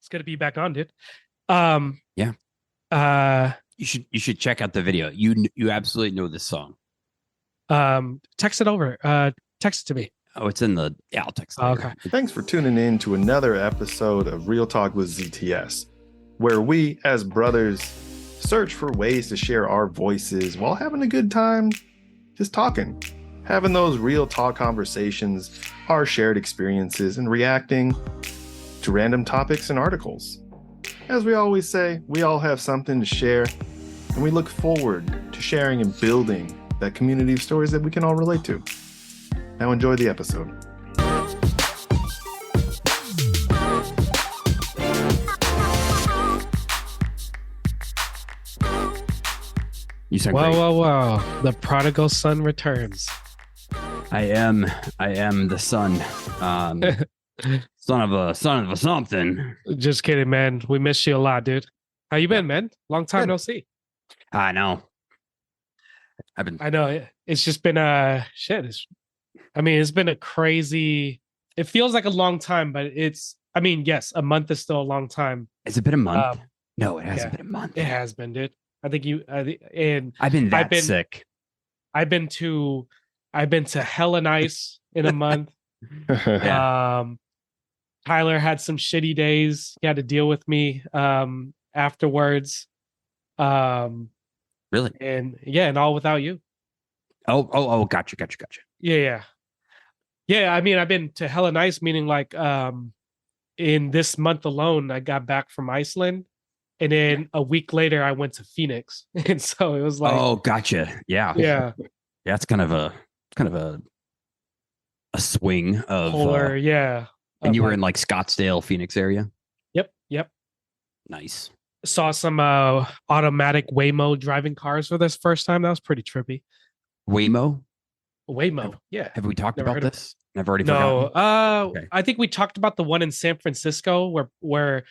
It's gonna be back on, dude. Um, Yeah, uh, you should check out the video. You absolutely know this song. text it over. Text it to me. Oh, it's in the yeah. I'll text Oh, okay. later. Thanks for tuning in to another episode of Real Talk with ZTS, where we, as brothers, search for ways to share our voices while having a good time just talking, having those real talk conversations, our shared experiences, and reacting to random topics and articles. As we always say, we all have something to share, and we look forward to sharing and building that community of stories that we can all relate to. Now enjoy the episode. You sound Whoa, great. whoa, whoa! The prodigal son returns. I am the son. Um, son of a something. Just kidding, man. We miss you a lot, dude. How you been, man? Long time Good. no see. I know. I've been. I know it's just been shit. It's been a crazy. It feels like a long time, but it's. I mean, yes, a month is still a long time. Has it been a month? Um, No, it hasn't yeah, been a month. it has been, dude. I think you and I've been that been- sick. I've been to Hell and Ice in a month. Yeah. Tyler had some shitty days. He had to deal with me afterwards. Really? And yeah, and all without you. Oh, gotcha. Yeah. I mean, I've been to Hell and Ice, meaning like in this month alone, I got back from Iceland, and then a week later I went to Phoenix. And so it was like, Oh, gotcha. Yeah. yeah, It's kind of a swing of polar, yeah. and of you were in like Scottsdale, Phoenix area. Yep. Nice. Saw some automatic Waymo driving cars for this first time. That was pretty trippy. Waymo. Waymo, yeah. Have we talked Never about heard of this? I've already No, forgotten. Okay. I think we talked about the one in San Francisco where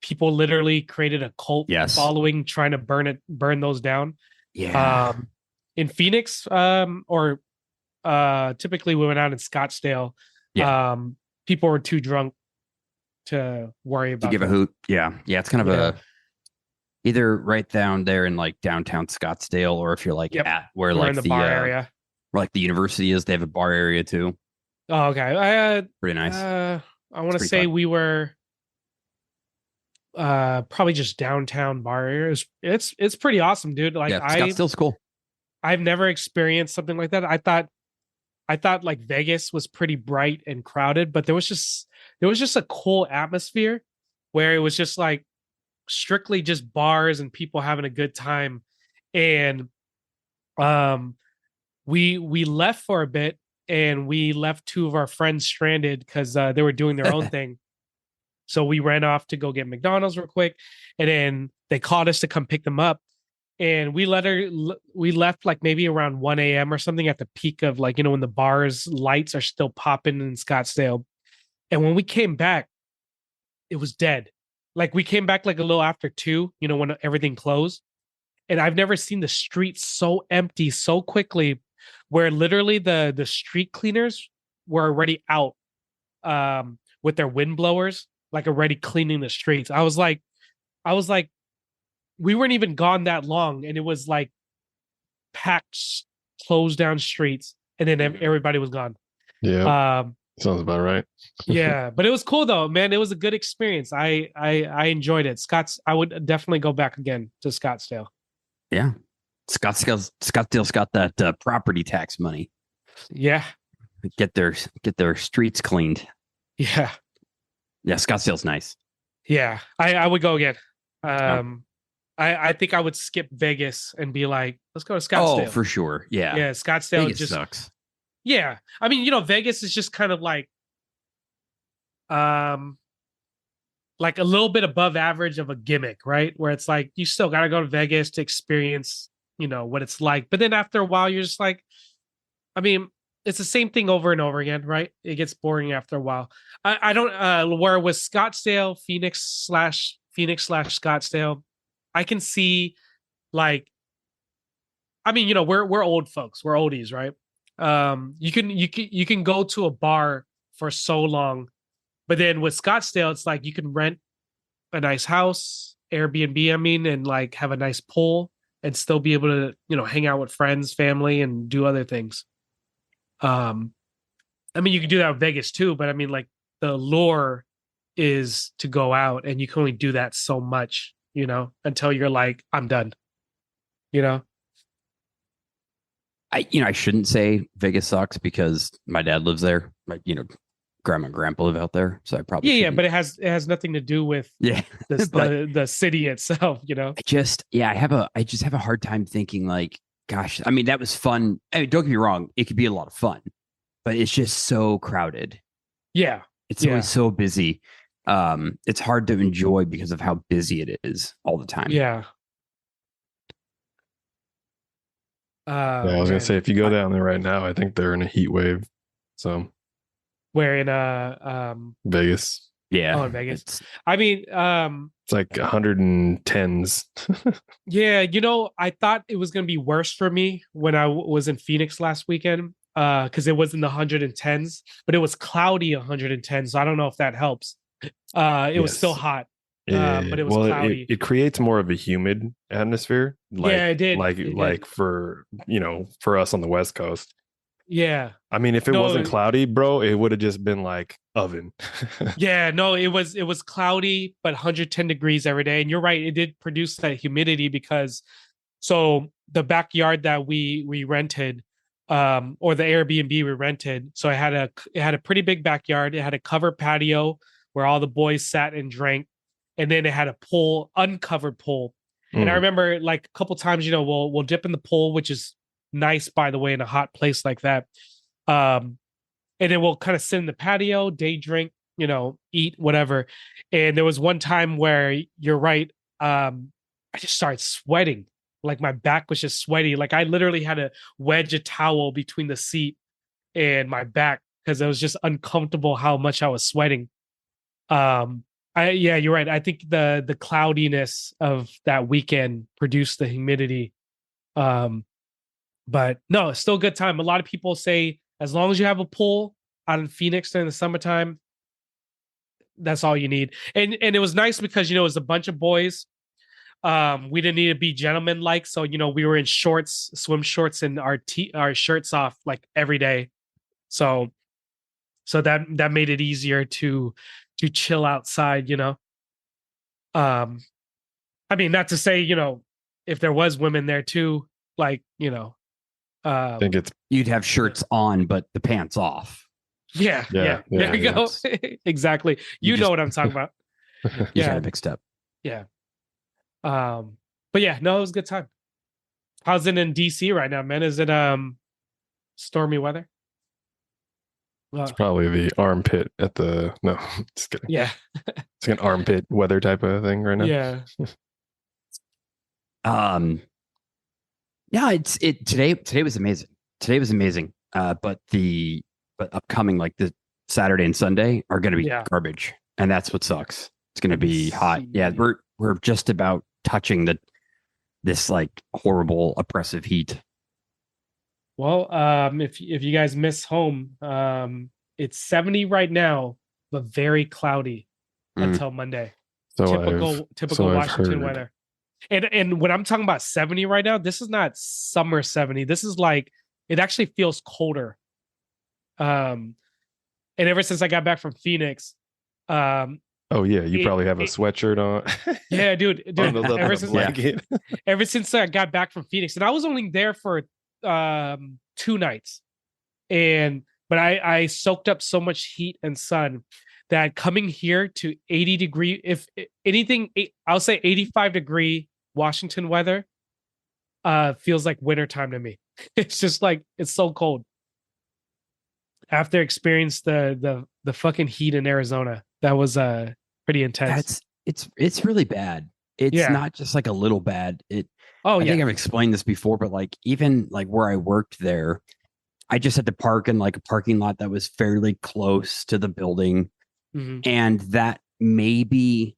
people literally created a cult Yes. following trying to burn those down. Yeah. In Phoenix, or typically we went out in Scottsdale. Yeah. People were too drunk to worry To about give a that. hoot. Yeah. It's kind of Yeah. a either right down there in like downtown Scottsdale, or if you're like Yep. at where We're like in the the bar area. where like the university is, they have a bar area too. Oh, okay. Pretty nice. I want to pretty say fun. we were probably just downtown bar areas. It's pretty awesome, dude. Like Yeah, Scottsdale's cool. I've never experienced something like that. I thought like Vegas was pretty bright and crowded, but there was just a cool atmosphere where it was just like strictly just bars and people having a good time. And we left for a bit, and we left two of our friends stranded because they were doing their own thing. So we ran off to go get McDonald's real quick, and then they called us to come pick them up. And we left like maybe around 1 a.m. or something at the peak of like, when the bars lights are still popping in Scottsdale. And when we came back, it was dead. Like we came back like a little after 2, when everything closed. And I've never seen the streets so empty so quickly, where literally the street cleaners were already out with their wind blowers, like already cleaning the streets. I was like, we weren't even gone that long, and it was like packed, closed down streets, and then everybody was gone. Yeah, Um, sounds about right. yeah, but it was cool though, man. It was a good experience. I enjoyed it. I would definitely go back again to Scottsdale. Yeah. Scottsdale's got that property tax money. Yeah, Get their streets cleaned. yeah, Yeah, Scottsdale's nice. yeah. I would go again. I think I would skip Vegas and be like, let's go to Scottsdale. Oh, for sure. Yeah. Yeah, Scottsdale Vegas just sucks. yeah. I mean, Vegas is just kind of like a little bit above average of a gimmick, right? Where it's like you still got to go to Vegas to experience, what it's like. But then after a while, you're just like, I mean, it's the same thing over and over again, right? It gets boring after a while. I don't where with Scottsdale, Phoenix slash Scottsdale, I can see like, I mean, we're old folks, we're oldies, right? You can go to a bar for so long But then with Scottsdale, it's like you can rent a nice house, Airbnb, I mean, and like have a nice pool and still be able to, hang out with friends, family, and do other things. I mean, you can do that with Vegas too, but I mean, like the lure is to go out and you can only do that so much, until you're like, I'm done, you know? I shouldn't say Vegas sucks because my dad lives there. Grandma and grandpa live out there, so I probably Yeah, shouldn't. but it has nothing to do with the city itself, I just have a hard time thinking like, gosh, I mean, that was fun. I mean, don't get me wrong, it could be a lot of fun, but it's just so crowded. Yeah. It's always so busy. It's hard to enjoy because of how busy it is all the time. Yeah. I was gonna say, if you go down there right now, I think they're in a heat wave. So where in Vegas. Yeah. Oh, in Vegas. I mean, it's like 110s. Yeah, I thought it was gonna be worse for me when I was in Phoenix last weekend, because it was in the 110s, but it was cloudy 110, so I don't know if that helps. It was still hot. But it was cloudy. It creates more of a humid atmosphere. Yeah, it did. Like for for us on the West Coast. Yeah. I mean, if it wasn't cloudy, bro, it would have just been like oven. Yeah, no, it was cloudy, but 110 degrees every day. And you're right, it did produce that humidity because so the backyard that we rented, or the Airbnb we rented, so it had a pretty big backyard. It had a covered patio where all the boys sat and drank, and then it had a pool, uncovered pool. And I remember like a couple times, we'll dip in the pool, which is nice, by the way, in a hot place like that. And then we'll kind of sit in the patio, day drink, eat, whatever. And there was one time where you're right. I just started sweating. Like my back was just sweaty. Like I literally had to wedge a towel between the seat and my back because it was just uncomfortable how much I was sweating. Yeah, you're right. I think the cloudiness of that weekend produced the humidity. But no, it's still a good time. A lot of people say as long as you have a pool out in Phoenix during the summertime, that's all you need. And it was nice because it was a bunch of boys. We didn't need to be gentlemen like, so we were in shorts, swim shorts, and our shirts off like every day. So that made it easier to chill outside, I mean, not to say, if there was women there too, like, I think you'd have shirts on, but the pants off. Yeah. There you go. Exactly. You know what I'm talking about. You had it mixed up. Yeah. But yeah, no, it was a good time. How's it in DC right now, man? Is it stormy weather? It's probably the armpit at the no, just kidding. Yeah. It's an armpit weather type of thing right now. Yeah. Yeah, today was amazing. Today was amazing. But upcoming like the Saturday and Sunday are going to be garbage, and that's what sucks. It's going to be hot. Yeah, we're just about touching this like horrible oppressive heat. Well, if you guys miss home, it's 70 right now, but very cloudy until Monday. So typical Washington weather. And when I'm talking about 70 right now, this is not summer 70. This is like it actually feels colder. And ever since I got back from Phoenix, oh yeah, you probably have a sweatshirt on. Yeah, dude. Ever since I got back from Phoenix, and I was only there for 2 nights, but I soaked up so much heat and sun that coming here to 80 degree, if anything, I'll say 85 degree Washington weather feels like wintertime to me. It's just like it's so cold. After experience the fucking heat in Arizona, that was pretty intense. It's really bad. It's not just like a little bad. I think I've explained this before, but like even like where I worked there, I just had to park in like a parking lot that was fairly close to the building. Mm-hmm. And that maybe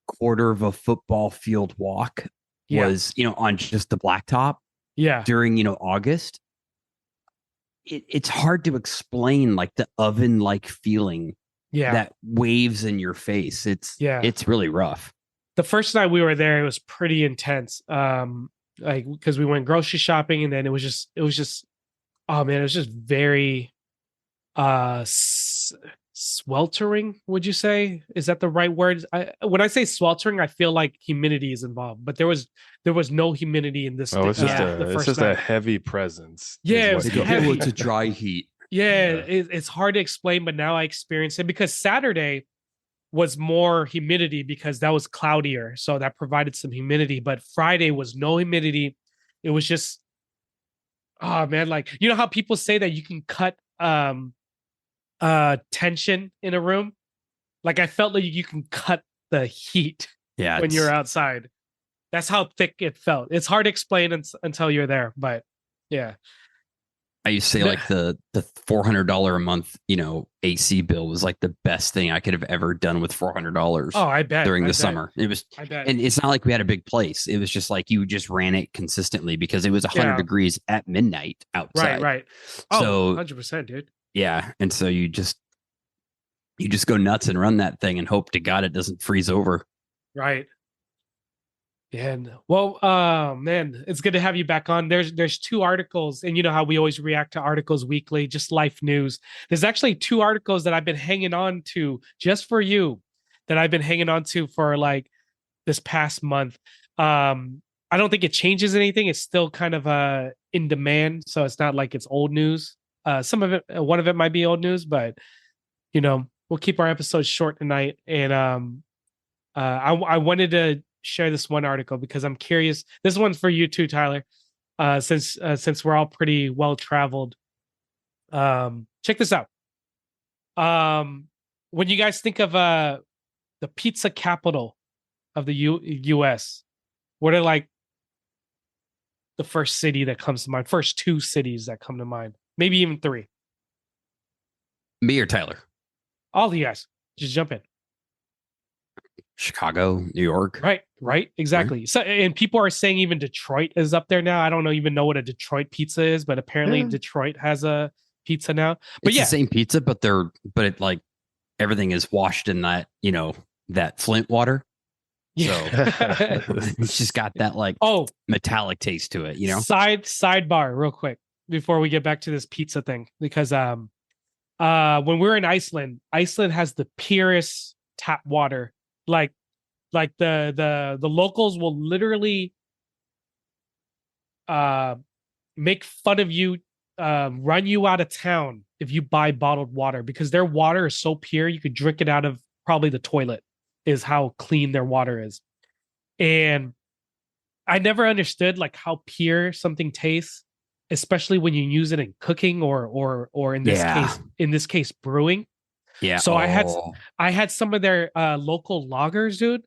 quarter of a football field walk was, on just the blacktop. Yeah. During, August. It's hard to explain like the oven like feeling that waves in your face. It's really rough. The first night we were there, it was pretty intense. Like because we went grocery shopping, and then it was just oh man, it was just very sweltering. Would you say, is that the right word? When I say sweltering, I feel like humidity is involved, but there was no humidity in this. It's just a heavy presence. It's a dry heat. It's hard to explain, but now I experience it because Saturday was more humidity because that was cloudier, so that provided some humidity. But Friday was no humidity. It was just, oh man, like you know how people say that you can cut tension in a room? Like I felt like you can cut the heat when you're outside. That's how thick it felt. It's hard to explain until you're there, but yeah. I used to say like the $400 a month, AC bill was like the best thing I could have ever done with $400. Oh, I bet during the summer. It was, and it's not like we had a big place. It was just like you just ran it consistently because it was 100 degrees at midnight outside. Right. Oh, so 100%, dude. Yeah, and so you just go nuts and run that thing and hope to God it doesn't freeze over. Right. And well, man, it's good to have you back on. There's 2 articles, and you know how we always react to articles weekly, just life news. There's actually 2 articles that I've been hanging on to just for you, that I've been hanging on to for like this past month. I don't think it changes anything. It's still kind of in demand, so it's not like it's old news. Some of it, one of it might be old news, but we'll keep our episodes short tonight. And I wanted to share this one article because I'm curious. This one's for you too, Tyler. Since we're all pretty well traveled. Check this out. When you guys think of the pizza capital of the U.S., what are like the first city that comes to mind? First 2 cities that come to mind, maybe even 3. Me or Tyler? All of you guys, just jump in. Chicago, New York. Right, exactly. So, and people are saying even Detroit is up there now. I don't even know what a Detroit pizza is, but apparently Detroit has a pizza now. But it's the same pizza, but it like everything is washed in that that Flint water. So it's just got that like metallic taste to it. Sidebar, real quick, before we get back to this pizza thing, because when we were in Iceland has the purest tap water. Like the locals will literally make fun of you, run you out of town if you buy bottled water, because their water is so pure you could drink it out of probably the toilet, is how clean their water is. And I never understood like how pure something tastes, especially when you use it in cooking or in this case brewing. Yeah. So I had some of their local lagers, dude.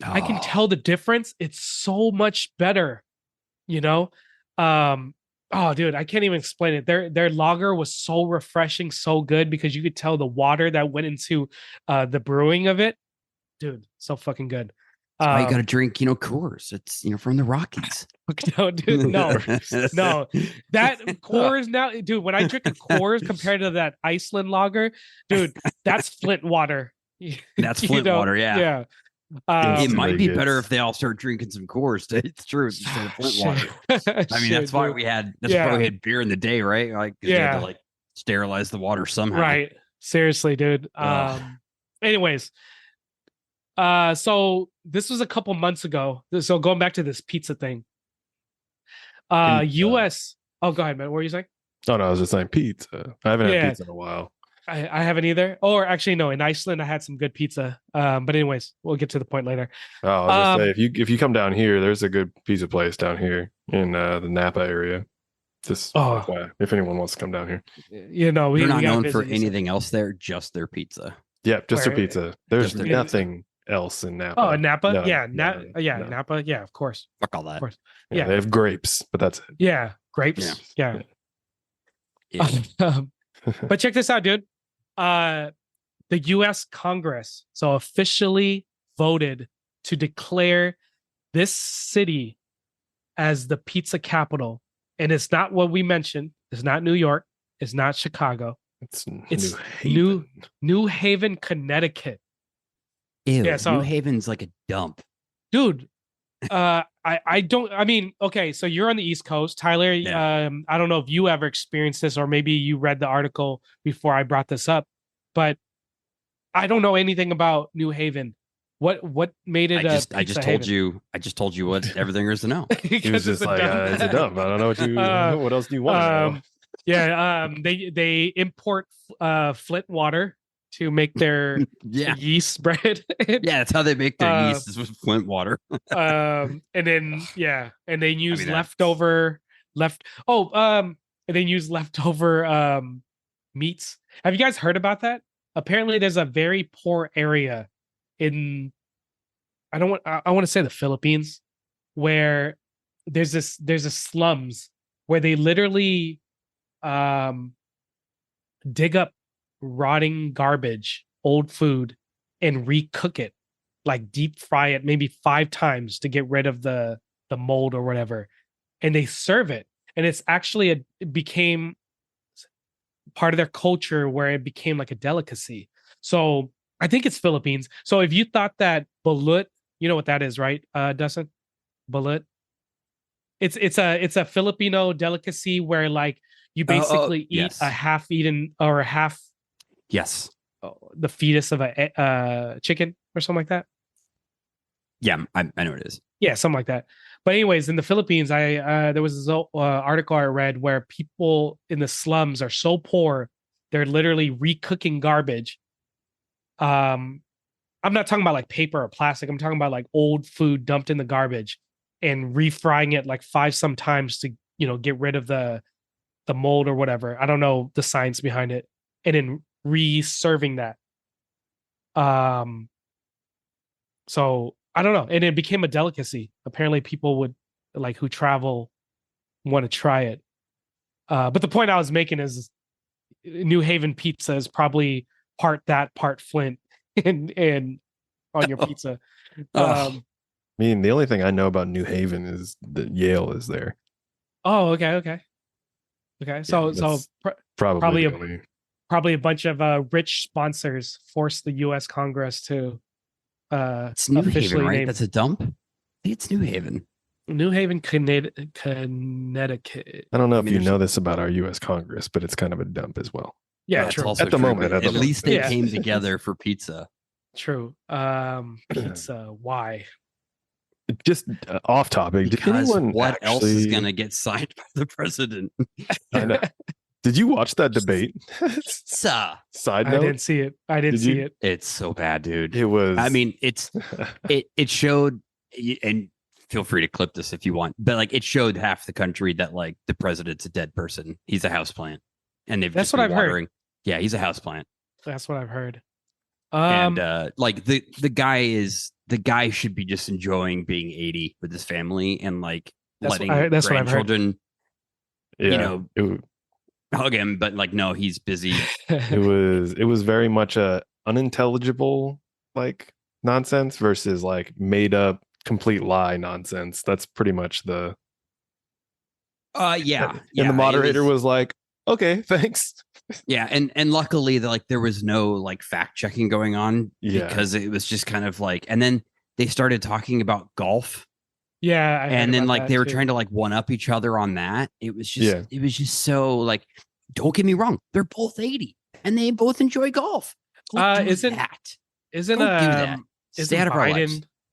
I can tell the difference. It's so much better, Oh, dude, I can't even explain it. Their lager was so refreshing, so good, because you could tell the water that went into the brewing of it. Dude, so fucking good. That's why you got to drink, Coors. It's from the Rockies. No, dude, no. That Coors now, dude. When I drink a Coors compared to that Iceland lager, dude, that's Flint water. That's Flint water, yeah. It might be better if they all start drinking some Coors. It's true, instead of Flint water. I mean, that's why we had beer in the day, right? Like, they had to like sterilize the water somehow. Right. Seriously, dude. Anyways. So this was a couple months ago. So going back to this pizza thing. US. Oh, go ahead, man. What were you saying? Oh no, I was just saying pizza. I haven't had pizza in a while. I haven't either. Or actually, no. In Iceland, I had some good pizza. But anyways, we'll get to the point later. Oh, I was gonna say, if you come down here, there's a good pizza place down here in the Napa area. Just if anyone wants to come down here. We're not known for anything else there, just their pizza. Yeah, just their pizza. There's nothing else in Napa. Oh, Napa? No, Napa. Yeah, of course. Fuck all that. Of course. Yeah, they have grapes, but that's it. Yeah, grapes. Yeah. But check this out, dude. The U.S. Congress officially voted to declare this city as the pizza capital. And it's not what we mentioned. It's not New York. It's not Chicago. It's New Haven, Connecticut. Ew, Yeah, so New Haven's like a dump. Dude, I don't, I mean, okay, so you're on the East Coast, Tyler. Yeah. I don't know if you ever experienced this, or maybe you read the article before I brought this up, but I don't know anything about New Haven. What made it I just told you what everything is to know. He was just like, it's a dump. I don't know what else do you want to know? Yeah, they import Flint water to make their yeast bread. Yeah, that's how they make their yeast, is with Flint water. And then use leftover meats. Have you guys heard about that? Apparently there's a very poor area in, I want to say the Philippines, where there's a slums where they literally dig up rotting garbage, old food, and recook it, like deep fry it maybe 5 times to get rid of the mold or whatever, and they serve it. And it's actually it became part of their culture, where it became like a delicacy. So I think it's Philippines. So if you thought that balut, you know what that is, right, Dustin? Balut. It's a Filipino delicacy where like you basically eat a half-eaten or a half the fetus of a chicken or something like that. Yeah, I know what it is. Yeah, something like that. But anyways, in the Philippines, there was this article I read where people in the slums are so poor, they're literally recooking garbage. I'm not talking about like paper or plastic. I'm talking about like old food dumped in the garbage and refrying it like 5 sometimes to, get rid of the mold or whatever. I don't know the science behind it. And then reserving that. So I don't know. And it became a delicacy. Apparently people would, like, who travel, want to try it. But the point I was making is New Haven pizza is probably part that, part Flint and on your pizza. I mean, the only thing I know about New Haven is that Yale is there. Oh, okay. So probably a bunch of rich sponsors forced the U.S. Congress to it's New Haven, right? That's a dump. I think it's New Haven. New Haven, Connecticut. I don't know if you know this about our U.S. Congress, but it's kind of a dump as well. Yeah, true. At the moment, at least they came together for pizza. True. Pizza. Why? Just off topic. Because what else is going to get signed by the president? I know. Did you watch that debate? Side note? I didn't see it. It's so bad, dude. It was. I mean, it showed, and feel free to clip this if you want, but like it showed half the country that like the president's a dead person. He's a houseplant, and that's what I've heard. Yeah, he's a houseplant. That's what I've heard. And like the guy should be just enjoying being 80 with his family and like letting grandchildren, hug him, but like no, he's busy. It was very much a unintelligible like nonsense versus like made up complete lie nonsense. That's pretty much the And the moderator was like, okay, thanks. Yeah, and luckily there was no like fact checking going on because it was just kind of like, and then they started talking about golf. Yeah, and then like they were trying to like one up each other on that. It was just so like, don't get me wrong, they're both 80 and they both enjoy golf. Isn't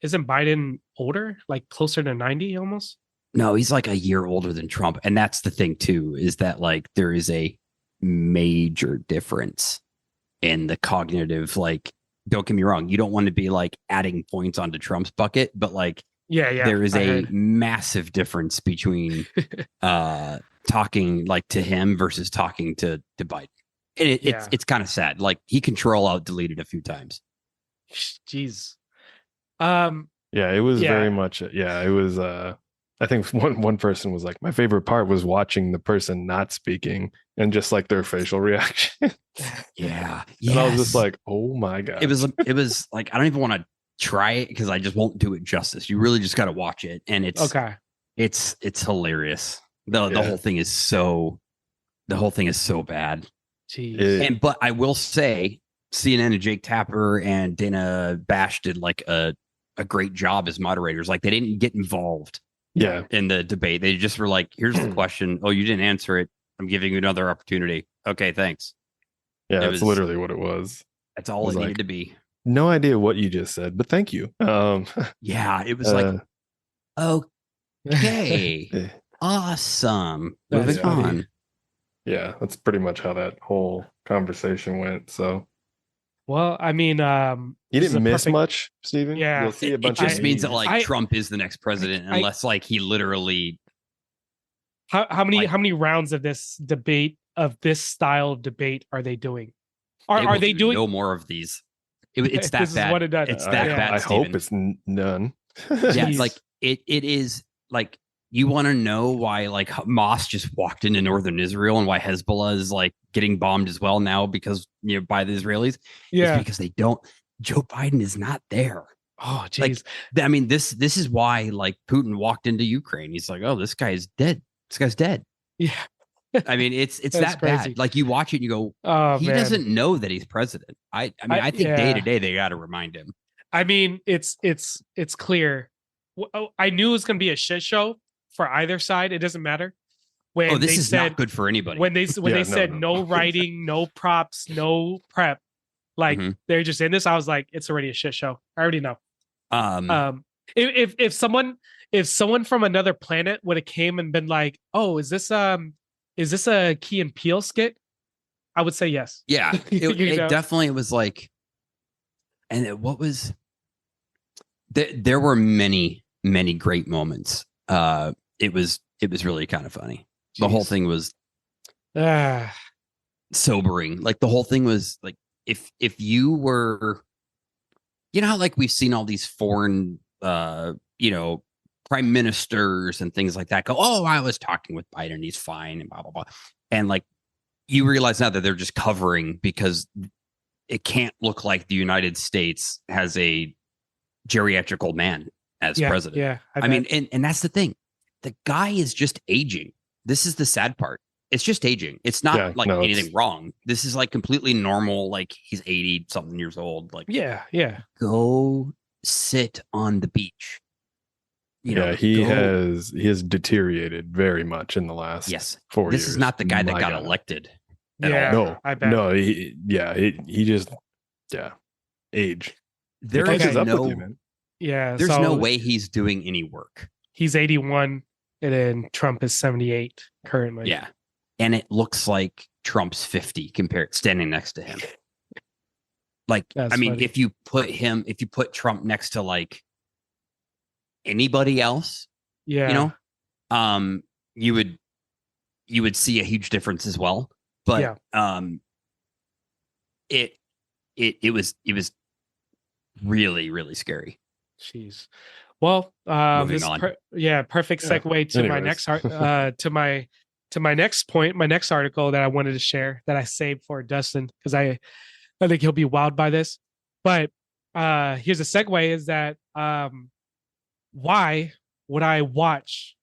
Biden older, like closer to 90 almost? No, he's like a year older than Trump, and that's the thing too, is that like there is a major difference in the cognitive, like, don't get me wrong, you don't want to be like adding points onto Trump's bucket, but like there is a massive difference between talking like to him versus talking to Biden. And it's kind of sad. Like he control out deleted a few times. Jeez. It was very much it was I think one person was like, my favorite part was watching the person not speaking and just like their facial reaction. Yeah. And I was just like, oh my God. It was like, I don't even want to try it because I just won't do it justice. You really just got to watch it. And it's hilarious. The whole thing is so bad. Jeez. But I will say, CNN and Jake Tapper and Dana Bash did like a great job as moderators. Like they didn't get involved in the debate. They just were like, here's the question. Oh, you didn't answer it. I'm giving you another opportunity. Okay, thanks. Yeah, that's literally what it was. That's all it needed to be. No idea what you just said, but thank you. Yeah, it was like, okay, awesome. Moving on. Yeah, that's pretty much how that whole conversation went. So, well, I mean, you didn't miss much, Steven. Yeah, you'll see a bunch. It just means that like Trump is the next president, unless like he literally. How many rounds of this debate of this style of debate are they doing? Are they doing no more of these? It's that this bad. Is what it does. It's that bad. I hope it's none. Yeah, like it is like. You want to know why like Hamas just walked into northern Israel and why Hezbollah is like getting bombed as well now because by the Israelis? Yeah, it's because they don't. Joe Biden is not there. Oh, geez. Like, I mean, this is why like Putin walked into Ukraine. He's like, oh, this guy is dead. This guy's dead. Yeah. I mean, it's that crazy. Bad. Like you watch it and you go, oh, he doesn't know that he's president. I mean, I think day to day they got to remind him. I mean, it's clear. I knew it was going to be a shit show for either side. It doesn't matter. When this is not good for anybody. When they said no writing, no props, no prep, like they're just in this. I was like, it's already a shit show. I already know. If someone from another planet would have came and been like, oh, is this a Key and Peele skit? I would say yes. Yeah, it definitely was like, what was there were many great moments. It was really kind of funny. Jeez. The whole thing was sobering. Like the whole thing was like if you were, how like we've seen all these foreign prime ministers and things like that go, oh, I was talking with Biden, he's fine and blah blah blah. And like you realize now that they're just covering because it can't look like the United States has a geriatric old man as president. Yeah. I mean, and that's the thing. The guy is just aging. This is the sad part. It's just aging. It's not anything wrong. This is like completely normal. Like he's 80 something years old. Like, yeah. Go sit on the beach. He has deteriorated very much in the last 4 years. This is not the guy that got elected. No, I bet. No, he just age. There's no way he's doing any work. He's 81 and then Trump is 78 currently. Yeah. And it looks like Trump's 50 standing next to him. Like, that's funny. If you put Trump next to like anybody else, you would see a huge difference as well. But it was really, really scary. Jeez. Well, perfect segue to my next to my next point, my next article that I wanted to share that I saved for Dustin because I think he'll be wowed by this. But here's a segue: is that why would I watch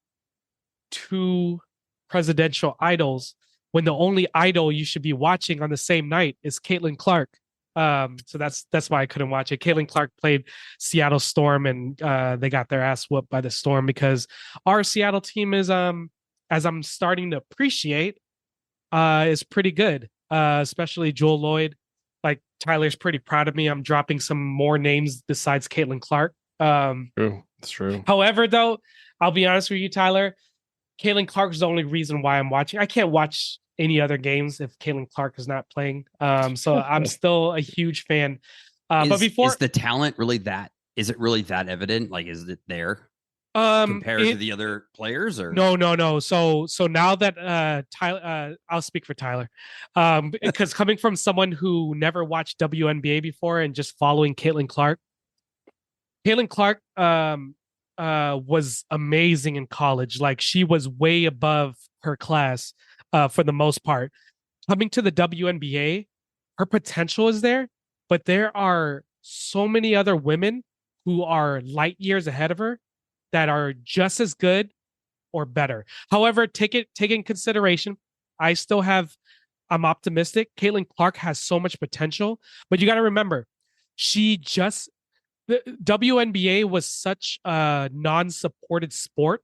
two presidential idols when the only idol you should be watching on the same night is Caitlin Clark? So that's why I couldn't watch it. Caitlin Clark played Seattle Storm, and they got their ass whooped by the Storm because our Seattle team is, as I'm starting to appreciate, is pretty good. Especially Joel Lloyd. Like Tyler's pretty proud of me. I'm dropping some more names besides Caitlin Clark. True, it's true. However, though, I'll be honest with you, Tyler. Caitlin Clark is the only reason why I'm watching. I can't watch any other games if Caitlin Clark is not playing. So I'm still a huge fan. But before, is the talent really that? Is it really that evident? Like, is it there compared to the other players? Or no. So now that Tyler, I'll speak for Tyler, because coming from someone who never watched WNBA before and just following Caitlin Clark was amazing in college. Like she was way above her class. For the most part, coming to the WNBA, her potential is there, but there are so many other women who are light years ahead of her that are just as good or better. However, take in consideration, I still have I'm optimistic. Caitlin Clark has so much potential, but you got to remember, the WNBA was such a non-supported sport.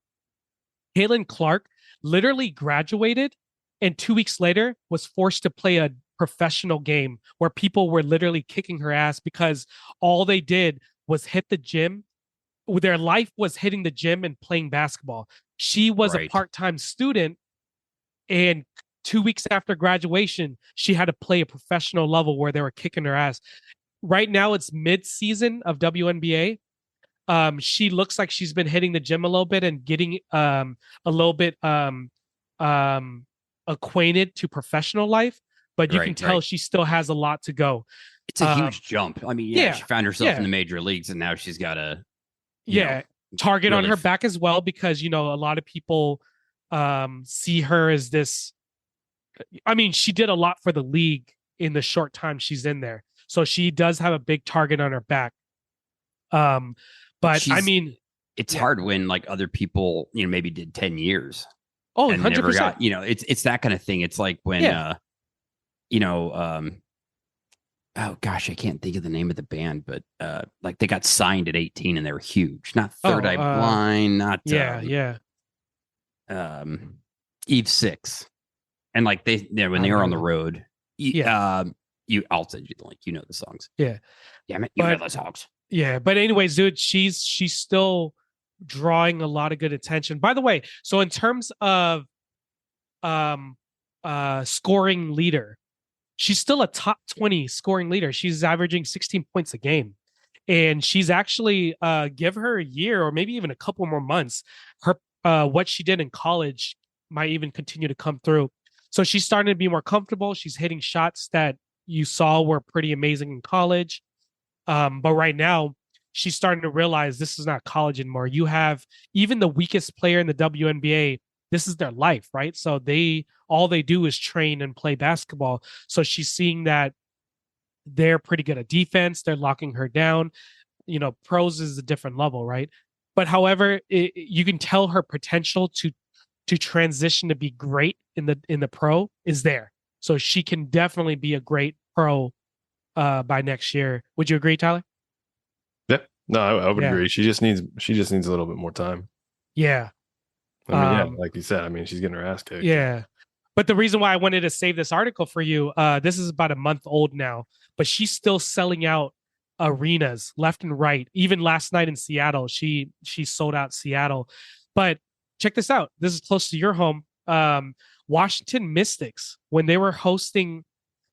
Caitlin Clark literally graduated and 2 weeks later was forced to play a professional game where people were literally kicking her ass because all they did was hit the gym. Their life was hitting the gym and playing basketball. She was a part-time student, and 2 weeks after graduation, she had to play a professional level where they were kicking her ass. Right now, it's mid-season of WNBA. She looks like she's been hitting the gym a little bit and getting a little bit acquainted to professional life, but you can tell she still has a lot to go. It's a huge jump. I mean, she found herself in the major leagues, and now she's got a target really on her back as well, because a lot of people see her as this. I mean, she did a lot for the league in the short time she's in there, so she does have a big target on her back. But I mean, it's hard when like other people, maybe did 10 years. Oh, 100%. It's that kind of thing. It's like when, oh gosh, I can't think of the name of the band, but like they got signed at 18 and they were huge. Not Third Eye Blind, not Eve Six, and like when they were on the road, I'll send you the link. You know the songs. Yeah, damn it, you know the songs. Yeah, but anyways, dude, she's still drawing a lot of good attention. By the way, so in terms of scoring leader, she's still a top 20 scoring leader. She's averaging 16 points a game. And she's actually give her a year or maybe even a couple more months, her what she did in college might even continue to come through. So she's starting to be more comfortable. She's hitting shots that you saw were pretty amazing in college. But right now, she's starting to realize this is not college anymore. You have even the weakest player in the WNBA. This is their life, right? So all they do is train and play basketball. So she's seeing that they're pretty good at defense. They're locking her down. Pros is a different level, right? But however, you can tell her potential to transition to be great in the pro is there. So she can definitely be a great pro by next year. Would you agree, Tyler? Yep. No, I would agree. She just needs a little bit more time. Yeah. I mean, like you said, I mean, she's getting her ass kicked. Yeah. But the reason why I wanted to save this article for you, this is about a month old now, but she's still selling out arenas left and right. Even last night in Seattle, she sold out Seattle. But check this out. This is close to your home. Washington Mystics, when they were hosting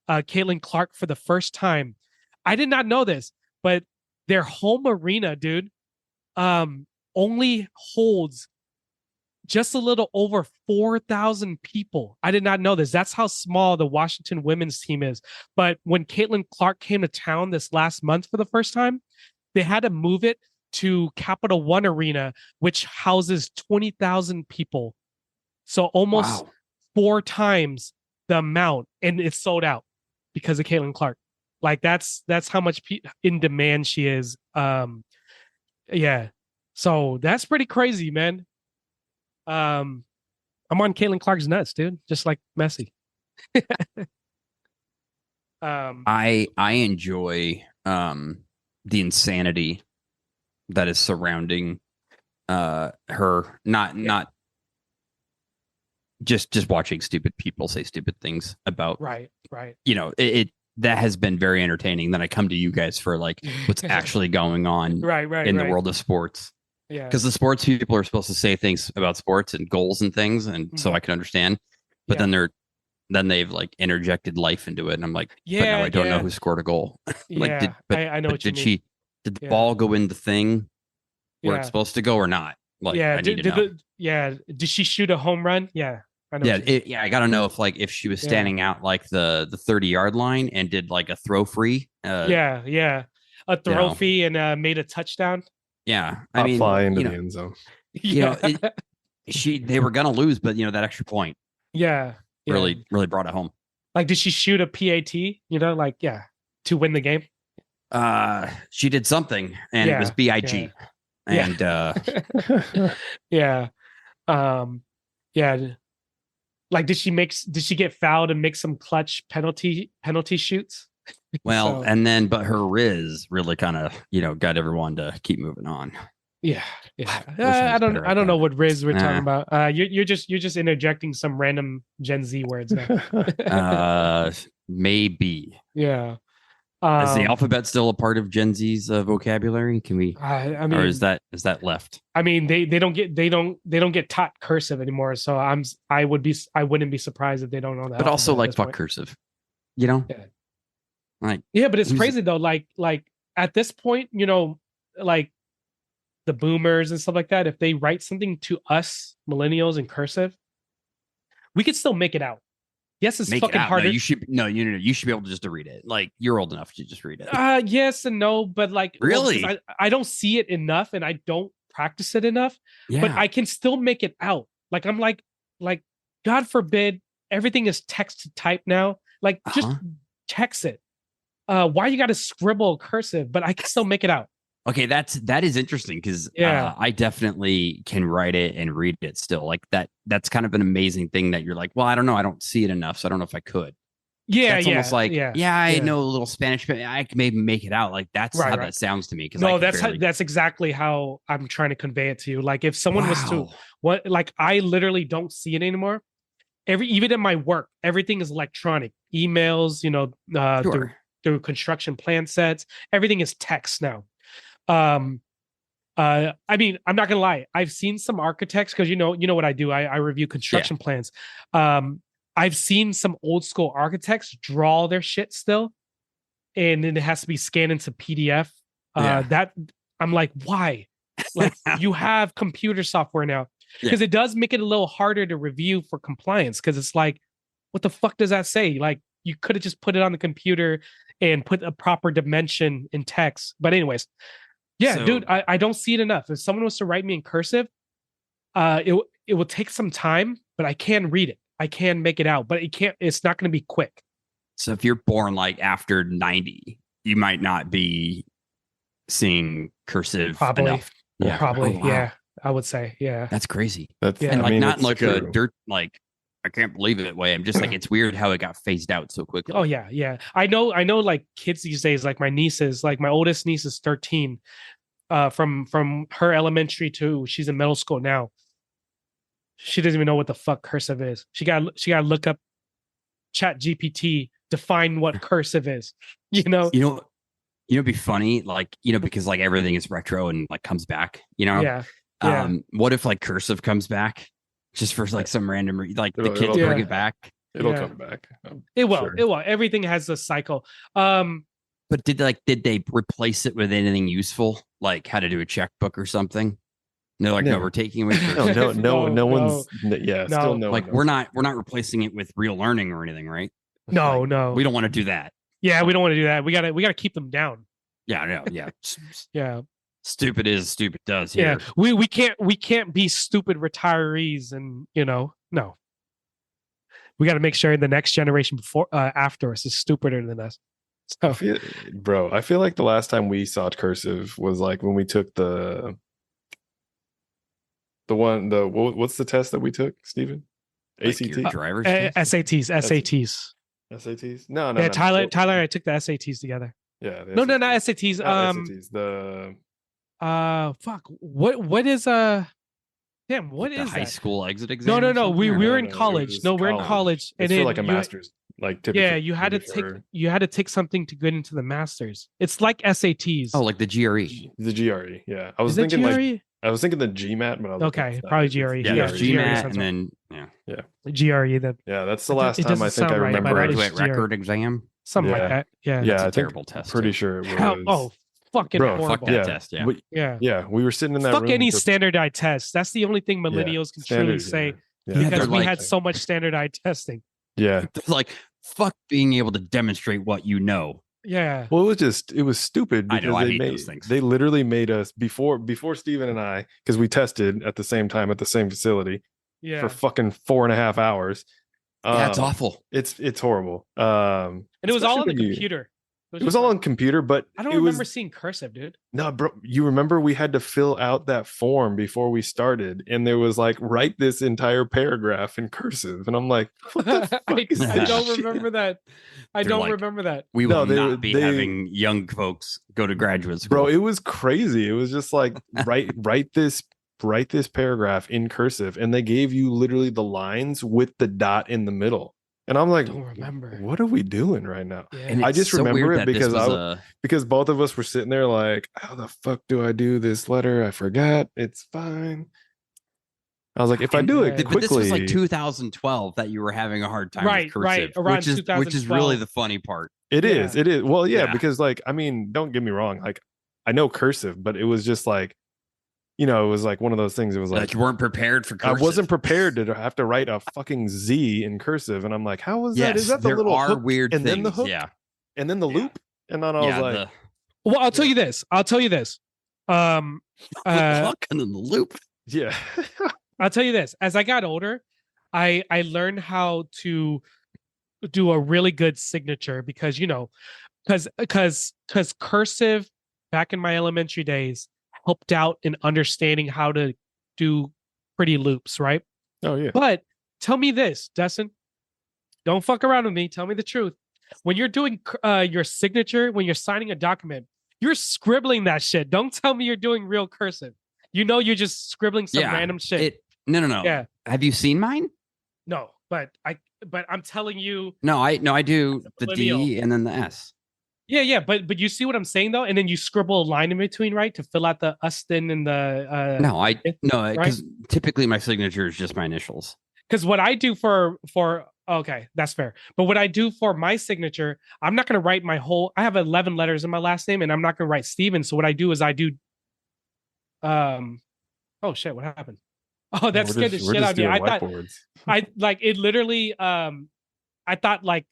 Caitlin Clark for the first time. I did not know this, but their home arena, dude, only holds just a little over 4,000 people. I did not know this. That's how small the Washington women's team is. But when Caitlin Clark came to town this last month for the first time, they had to move it to Capital One Arena, which houses 20,000 people. So almost 4 times the amount, and it's sold out because of Caitlin Clark. Like that's how much in demand she is. Yeah. So that's pretty crazy, man. I'm on Caitlin Clark's nuts, dude. Just like Messi. I enjoy the insanity that is surrounding her. Not just watching stupid people say stupid things about right. It that has been very entertaining. Then I come to you guys for like what's actually going on in the world of sports. Yeah, because the sports people are supposed to say things about sports and goals and things, and so I can understand. But then they've like interjected life into it, and I'm like, but no, I don't know who scored a goal. Like, I know what you mean. Did the ball go in the thing where it's supposed to go or not? Like, I need to know. Did she shoot a home run? Yeah, I know. I gotta know if she was standing out like the 30-yard line and did like a throw free. A throw free and made a touchdown. Yeah, I mean, fly into the end zone. They were gonna lose, but that extra point, really brought it home. Like, did she shoot a PAT? To win the game. She did something, and it was BIG, and Like, did she get fouled and make some clutch penalty shoots? Well, so, but her Riz really kind of, got everyone to keep moving on. Yeah. I don't know what Riz we're talking about. You're just interjecting some random Gen Z words now. Maybe. Yeah. Is the alphabet still a part of Gen Z's vocabulary? Can we? I mean, or is that left? I mean, they don't get taught cursive anymore. So I wouldn't be surprised if they don't know that. But also, like, fuck cursive, Yeah. Like, yeah, but it's crazy though. Like at this point, like the boomers and stuff like that, if they write something to us millennials in cursive, we could still make it out. Yes, it's fucking harder. No, you should be able to just to read it. Like, you're old enough to just read it. Yes and no, but like, really, I don't see it enough, and I don't practice it enough. Yeah. But I can still make it out. Like, I'm like, God forbid, everything is text to type now. Like, just text it. Why you got to scribble cursive? But I can still make it out. Okay, that is interesting because I definitely can write it and read it still. Like that's kind of an amazing thing that you're like, well, I don't know, I don't see it enough, so I don't know if I could. Yeah, that's almost like I know a little Spanish, but I can maybe make it out. Like that's how that sounds to me. No, that's exactly how I'm trying to convey it to you. Like if someone was to like I literally don't see it anymore. Even in my work, everything is electronic, emails, through construction plan sets, everything is text now. I mean, I'm not gonna lie. I've seen some architects because you know what I do. I review construction plans. I've seen some old school architects draw their shit still, and then it has to be scanned into PDF. That I'm like, why? Like you have computer software now, because it does make it a little harder to review for compliance. Because it's like, what the fuck does that say? Like you could have just put it on the computer and put a proper dimension in text. But anyways. Yeah, dude, I don't see it enough. If someone was to write me in cursive, it will take some time, but I can read it. I can make it out, but it's not going to be quick. So if you're born like after 90, you might not be seeing cursive enough. Yeah, probably. Oh, wow. Yeah, I would say. Yeah, that's crazy. And like not like true. A dirt like. I can't believe it that way. I'm just like, it's weird how it got phased out so quickly. Oh yeah. I know like kids these days, like my nieces, like my oldest niece is 13, from her elementary to she's in middle school now. She doesn't even know what the fuck cursive is. She got to look up Chat GPT to find what cursive is, it'd be funny, like, because like everything is retro and like comes back, Yeah. What if like cursive comes back? Just for like some random like the kids bring it back. It'll come back. It will. Sure. It will. Everything has a cycle. But did they replace it with anything useful, like how to do a checkbook or something? No, like no, we're taking away. No one's. Yeah, no. Still no. Like we're not replacing it with real learning or anything, right? No, we don't want to do that. Yeah, we don't want to do that. We gotta keep them down. Yeah. Yeah. Stupid is stupid does here. Yeah, we can't be stupid retirees, and no, we got to make sure the next generation after us is stupider than us. So, I feel like the last time we saw cursive was like when we took what's the test that we took, Steven? Like ACT driver's test? SATs. No. Yeah, Tyler, I took the SATs together. Yeah. No, not SATs. SATs. Fuck. What is Damn, what is high school exit exam? No. We were in college. No, we're in college, and it's for like a master's. Like typically, you had to take something to get into the masters. It's like SATs. Oh, like the GRE. The GRE. Yeah, I was thinking the GMAT, but I was okay, probably GRE. Yeah, GMAT, and then GRE. That's the last time I think I remember. Graduate record exam. Something like that. Yeah. Yeah, it's a terrible test. Pretty sure it was. Fucking horrible. Fuck that test. Yeah. We were sitting in that fuck room. Any standardized test. That's the only thing millennials can truly say because we had so much standardized testing. Yeah. It's like fuck being able to demonstrate what you know. Yeah. Well, it was stupid because I hate those things. They literally made us before Steven and I, because we tested at the same time at the same facility for fucking 4.5 hours. Yeah, it's awful. It's horrible. And it was all on the computer. It was all on computer, but I don't remember seeing cursive, dude. No, bro, you remember we had to fill out that form before we started, and there was like, write this entire paragraph in cursive, and I'm like, what the fuck I don't remember that. I don't remember that. We will not be having young folks go to graduate school. Bro, it was crazy. It was just like, write this paragraph in cursive, and they gave you literally the lines with the dot in the middle. And I'm like, I don't remember. What are we doing right now? Yeah. And I just remember it because because both of us were sitting there like, how the fuck do I do this letter? I forgot. It's fine. I was like, if I do it quickly. But this was like 2012 that you were having a hard time with cursive, around which is really the funny part. It is. Well, yeah, because like, I mean, don't get me wrong. Like, I know cursive, but it was just like, it was like one of those things. It was like you weren't prepared for cursive. I wasn't prepared to have to write a fucking Z in cursive. And I'm like, how was that? Is that the there little are hook weird and things, then the hook and then the loop? And then I was like, well, I'll tell you this. And then the loop. Yeah. I'll tell you this. As I got older, I learned how to do a really good signature because, because cursive back in my elementary days helped out in understanding how to do pretty loops, right? Oh, yeah. But tell me this, Dustin. Don't fuck around with me. Tell me the truth. When you're doing your signature, when you're signing a document, you're scribbling that shit. Don't tell me you're doing real cursive. You're just scribbling some random shit. No. Yeah. Have you seen mine? No, but I'm telling you. No, I do the D and then the S. Yeah, but you see what I'm saying though, and then you scribble a line in between, right, to fill out the Ustin and the. Because typically my signature is just my initials. Because what I do for okay, that's fair. But what I do for my signature, I'm not going to write my whole. I have 11 letters in my last name, and I'm not going to write Steven. So what I do is I do. Oh shit! What happened? Oh, that scared the shit out of me. I thought I like it literally. I thought like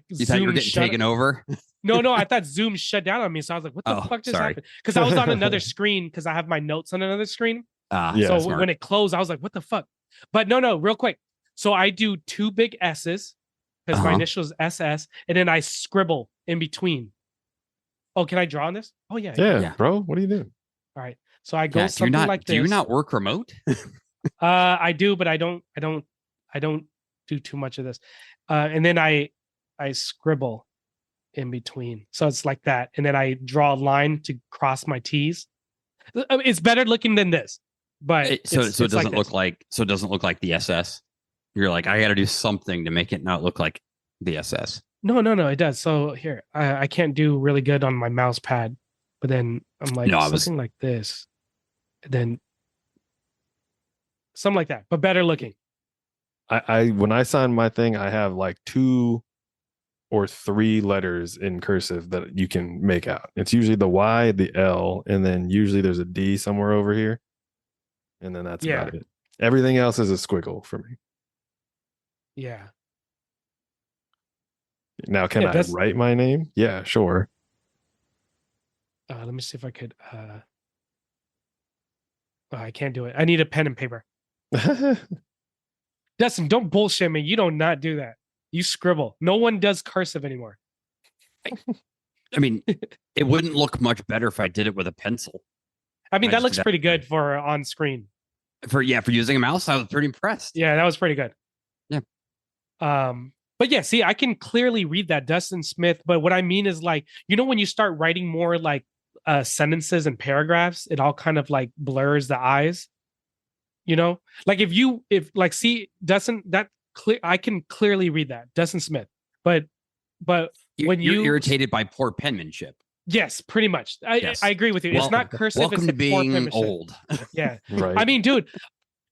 you thought you were getting taken over. No, I thought Zoom shut down on me. So I was like, what the fuck just happened? Because I was on another screen because I have my notes on another screen. So smart. When it closed, I was like, what the fuck? But no, real quick. So I do 2 big S's because my initial is SS, and then I scribble in between. Oh, can I draw on this? Oh, yeah. Bro. What are you doing? All right. So I go something like this. Do you not work remote? I do, but I don't do too much of this. And then I scribble in between. So it's like that. And then I draw a line to cross my T's. It's better looking than this. But it doesn't look like the SS. You're like, I got to do something to make it not look like the SS. No, it does. So here, I can't do really good on my mouse pad, but then I'm like something like this, and then something like that, but better looking. I when I sign my thing, I have like 2 or 3 letters in cursive that you can make out. It's usually the Y, the L, and then usually there's a D somewhere over here, and then that's about it. Everything else is a squiggle for me. Yeah. Now, can I write my name? Yeah, sure. Let me see if I could. I can't do it. I need a pen and paper. Dustin, don't bullshit me. You don't not do that. You scribble. No one does cursive anymore. I mean, it wouldn't look much better if I did it with a pencil. I mean, that looks pretty good for on screen. For using a mouse, I was pretty impressed. Yeah, that was pretty good. Yeah. But yeah, see, I can clearly read that, Dustin Smith. But what I mean is like, when you start writing more like sentences and paragraphs, it all kind of like blurs the eyes. Like see, Dustin, that clear, I can clearly read that, Dustin Smith. But when you're irritated by poor penmanship. Yes, pretty much. I agree with you. It's not cursive. Welcome to being old. Yeah. Right. I mean, dude,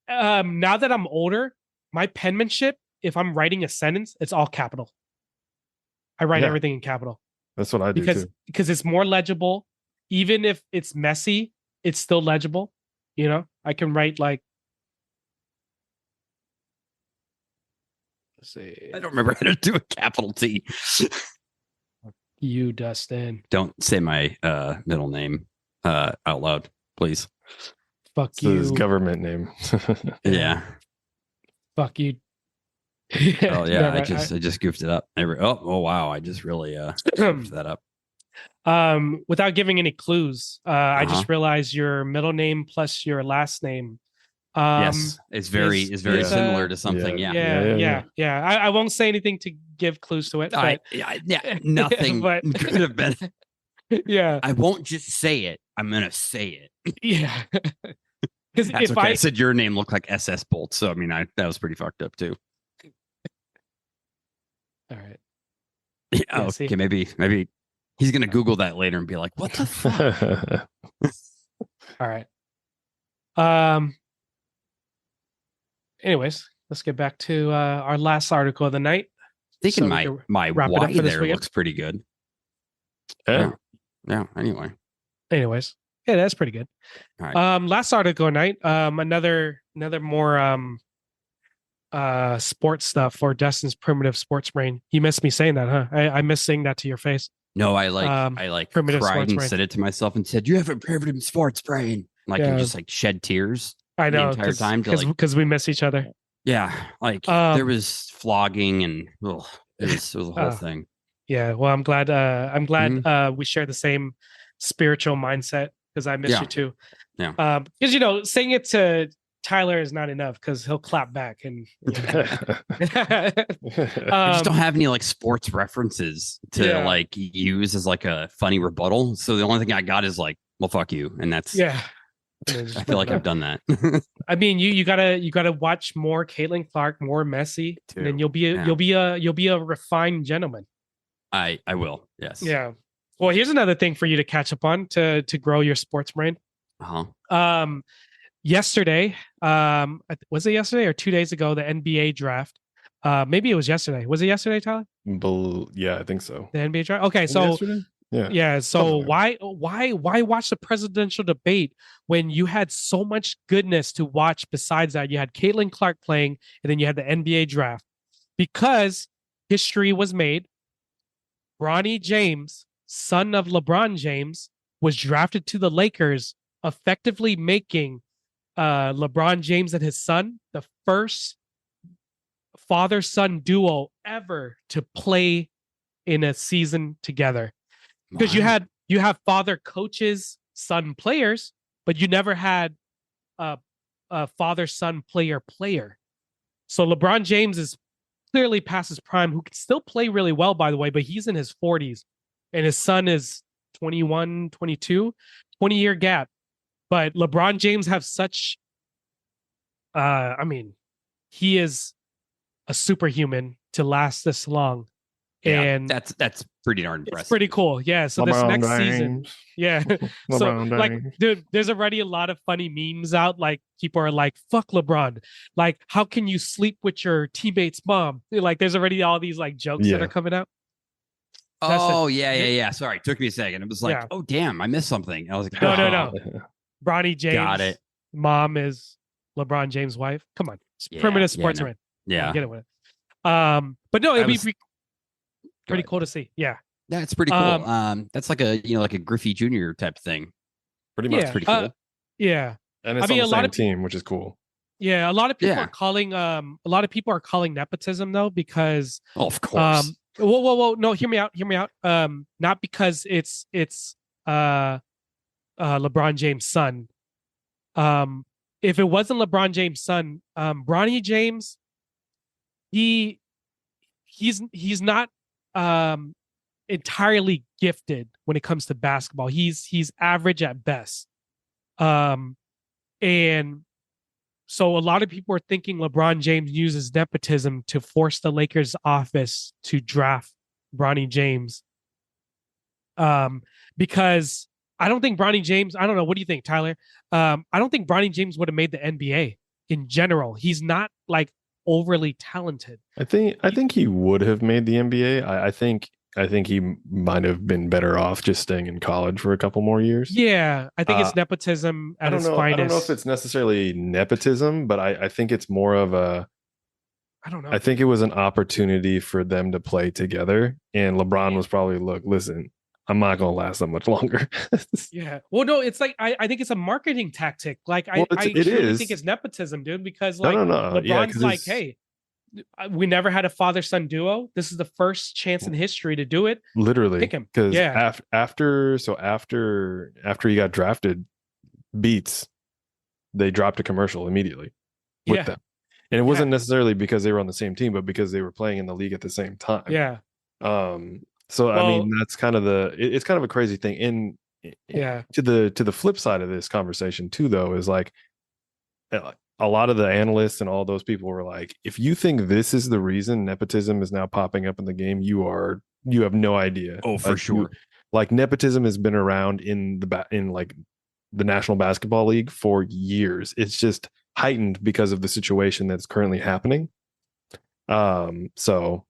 now that I'm older, my penmanship, if I'm writing a sentence, it's all capital. I write everything in capital. That's what I do too. Because it's more legible. Even if it's messy, it's still legible. I can write like. Let's see. I don't remember how to do a capital T. You, Dustin. Don't say my middle name out loud, please. Fuck it's you. His government name. Yeah. Fuck you. Oh yeah, I just goofed it up. Oh wow, I just really goofed that up. Without giving any clues, I just realized your middle name plus your last name. Yes, it's very similar to something. Yeah. I won't say anything to give clues to it. But, nothing but, could have been. Yeah, I won't just say it. I'm gonna say it. Yeah, because if I said your name looked like SS Bolt, so I mean, that was pretty fucked up too. All right. Yeah, okay, maybe he's gonna Google that later and be like, "What the fuck?" All right. Anyways, let's get back to our last article of the night. Thinking my Y there looks pretty good. Yeah. Anyways, yeah, that's pretty good. All right. Last article of the night. Another more sports stuff for Dustin's primitive sports brain. You missed me saying that, huh? I missed saying that to your face. No, I cried and said it to myself and said, "You have a primitive sports brain." And just like shed tears. I know, the entire time because we miss each other. Yeah, there was flogging and it was a whole thing. Yeah, well, I'm glad we share the same spiritual mindset because I miss you too. Yeah, because saying it to Tyler is not enough because he'll clap back and I just don't have any sports references to use as a funny rebuttal. So the only thing I got is well, fuck you, and that's I feel like I've done that. I mean, you gotta watch more Caitlin Clark, more Messi, and then you'll be a refined gentleman. I will. Yes. Yeah. Well, here's another thing for you to catch up on to grow your sports brain. Yesterday, was it yesterday or 2 days ago? The NBA draft. Maybe it was yesterday. Was it yesterday, Tyler? Yeah, I think so. The NBA draft. Okay, so yesterday? Yeah. So why watch the presidential debate when you had so much goodness to watch? Besides that, you had Caitlin Clark playing, and then you had the NBA draft. Because history was made. Bronny James, son of LeBron James, was drafted to the Lakers, effectively making LeBron James and his son the first father-son duo ever to play in a season together. Because you have father coaches, son players, but you never had a father son player. So LeBron James is clearly past his prime, who can still play really well, by the way, but he's in his 40s, and his son is 21, 22, 20-year gap. But LeBron James have such, he is a superhuman to last this long. Yeah, and that's pretty darn impressive. It's pretty cool. Yeah. So this next season, so dude, there's already a lot of funny memes out. People are like, "Fuck LeBron." How can you sleep with your teammate's mom? There's already all these jokes that are coming out. Yeah. Sorry, it took me a second. It was oh damn, I missed something. I was like, no. Bronny James, got it. Mom is LeBron James' wife. Come on, primitive sportsman. Yeah, get it with it. But no, it'd be pretty cool to see. Yeah, it's pretty cool. That's like a Griffey Jr. type thing. Pretty much. Pretty cool. Yeah, and it's on the same team, which is cool. Yeah, a lot of people are calling nepotism though, because of course. Whoa, no, hear me out. Not because it's LeBron James' son. If it wasn't LeBron James' son, Bronny James, he's not entirely gifted when it comes to basketball. He's average at best. And so a lot of people are thinking LeBron James uses nepotism to force the Lakers office to draft Bronny James. Because I don't think Bronny James, I don't know. What do you think, Tyler? I don't think Bronny James would have made the NBA in general. He's not overly talented. I think he would have made the NBA. I think he might have been better off just staying in college for a couple more years. Yeah, I think it's nepotism at its finest. I don't know if it's necessarily nepotism, but I think it's more of a. I don't know. I think it was an opportunity for them to play together, and LeBron was probably, look, listen, I'm not going to last that much longer. Yeah. Well, no, it's I think it's a marketing tactic. I think it's nepotism, dude, because LeBron's hey, we never had a father-son duo. This is the first chance in history to do it. Literally, Pick him. because Yeah. after he got drafted, Beats, they dropped a commercial immediately with them. And it wasn't necessarily because they were on the same team, but because they were playing in the league at the same time. Yeah. So I mean, that's kind of it's kind of a crazy thing. To the flip side of this conversation too, though, is like a lot of the analysts and all those people were like, if you think this is the reason nepotism is now popping up in the game, you have no idea. Oh, for sure. Like nepotism has been around in the National Basketball League for years. It's just heightened because of the situation that's currently happening. So,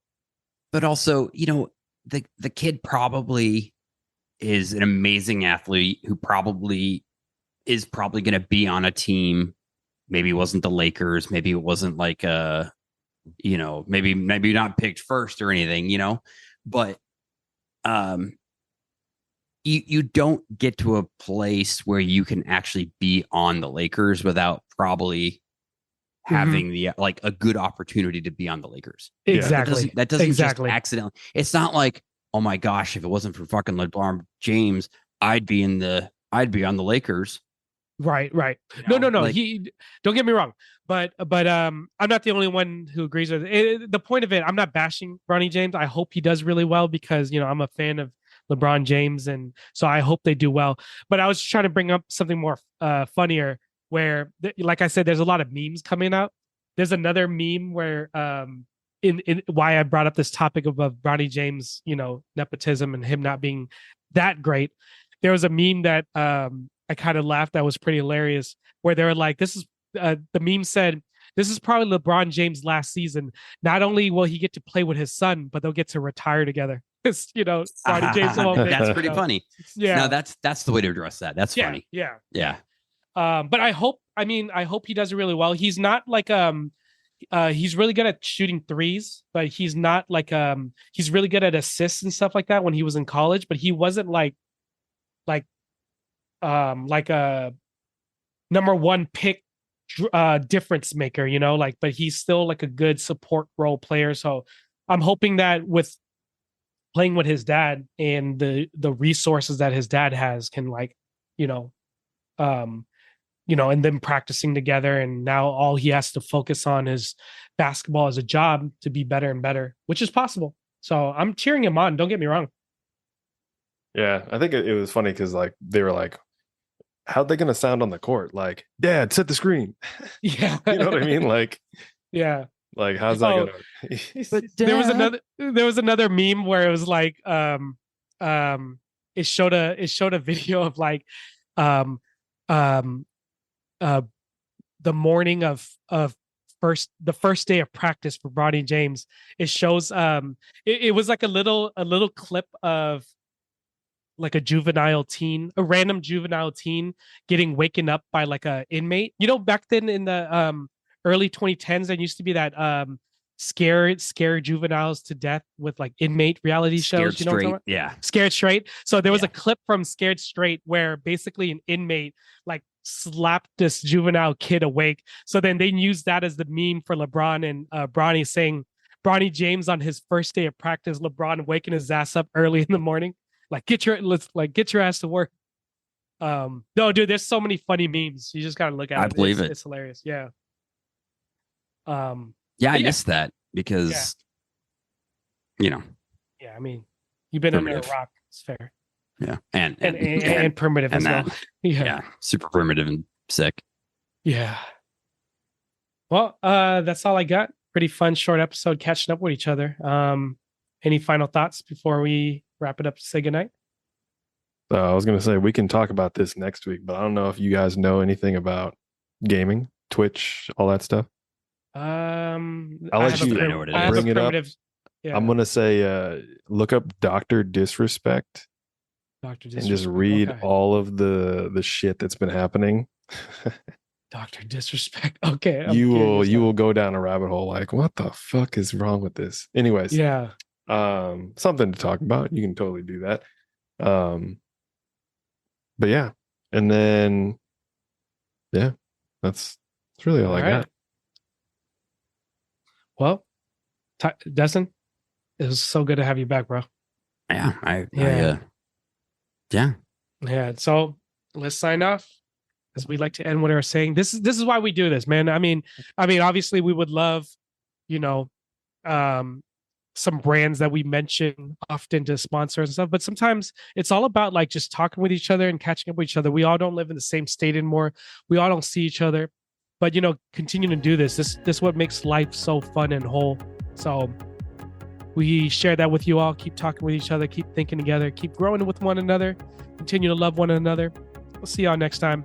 but also, you know, the kid probably is an amazing athlete who is probably going to be on a team. Maybe it wasn't the Lakers. Maybe it wasn't like maybe not picked first or anything, you know, but you don't get to a place where you can actually be on the Lakers without probably having the like a good opportunity to be on the Lakers. Exactly. That doesn't just accidentally. It's not like, oh my gosh, if it wasn't for fucking LeBron James, I'd be on the Lakers. Right. You know, No. Like, he don't get me wrong, but I'm not the only one who agrees with it. The point of it, I'm not bashing Bronny James. I hope he does really well because I'm a fan of LeBron James, and so I hope they do well. But I was trying to bring up something more funnier, where, like I said, there's a lot of memes coming out. There's another meme where in why I brought up this topic of Bronny James, nepotism and him not being that great. There was a meme that I kind of laughed. That was pretty hilarious. Where they were like, "This is," the meme said, "This is probably LeBron James' last season. Not only will he get to play with his son, but they'll get to retire together." Bronny James. That's pretty funny. Yeah, no, that's the way to address that. That's funny. Yeah. But I hope he does it really well. He's not like he's really good at shooting threes, but he's not like he's really good at assists and stuff like that when he was in college, but he wasn't like a number one pick difference maker, but he's still like a good support role player. So I'm hoping that with playing with his dad and the resources that his dad has can and then practicing together, and now all he has to focus on is basketball as a job to be better and better, which is possible. So I'm cheering him on. Don't get me wrong. Yeah, I think it was funny because like they were like, how'd they gonna sound on the court? Like, Dad, set the screen. Yeah. You know what I mean? Like, yeah. Like, how's that gonna but there was another meme where it was like it showed a video of like the morning of the first day of practice for Bronny James. It shows it was like a little clip of like a random juvenile teen getting waken up by like a inmate. Back then in the early 2010s, there used to be that scare juveniles to death with like inmate reality shows. Scared Straight. Yeah. Scared Straight. So there was a clip from Scared Straight where basically an inmate like slapped this juvenile kid awake. So then they used that as the meme for LeBron and Bronny, saying Bronny James on his first day of practice, LeBron waking his ass up early in the morning. Like, get your ass to work. No, dude, there's so many funny memes. You just gotta look at it. I believe it. It's hilarious. Yeah. I missed that because Yeah, I mean, you've been under a rock. It's fair. Yeah, and primitive as well. Yeah, super primitive and sick. Yeah. Well, that's all I got. Pretty fun short episode catching up with each other. Any final thoughts before we wrap it up to say goodnight? I was gonna say we can talk about this next week, but I don't know if you guys know anything about gaming, Twitch, all that stuff. I'll let you bring it up. Yeah. I'm gonna say look up Dr. Disrespect. Dr. Disrespect. And just read all of the shit that's been happening. Dr. Disrespect. Okay. You will go down a rabbit hole like, what the fuck is wrong with this? Anyways. Yeah. Something to talk about. You can totally do that. But yeah. And then that's really all I got. Well, Dustin, it was so good to have you back, bro. Yeah. So let's sign off, as we like to end what we're saying. This is why we do this, man. I mean, obviously we would love, some brands that we mention often to sponsor and stuff, but sometimes it's all about like just talking with each other and catching up with each other. We all don't live in the same state anymore. We all don't see each other, but continue to do this. This is what makes life so fun and whole. So we share that with you all. Keep talking with each other, keep thinking together, keep growing with one another, continue to love one another. We'll see y'all next time.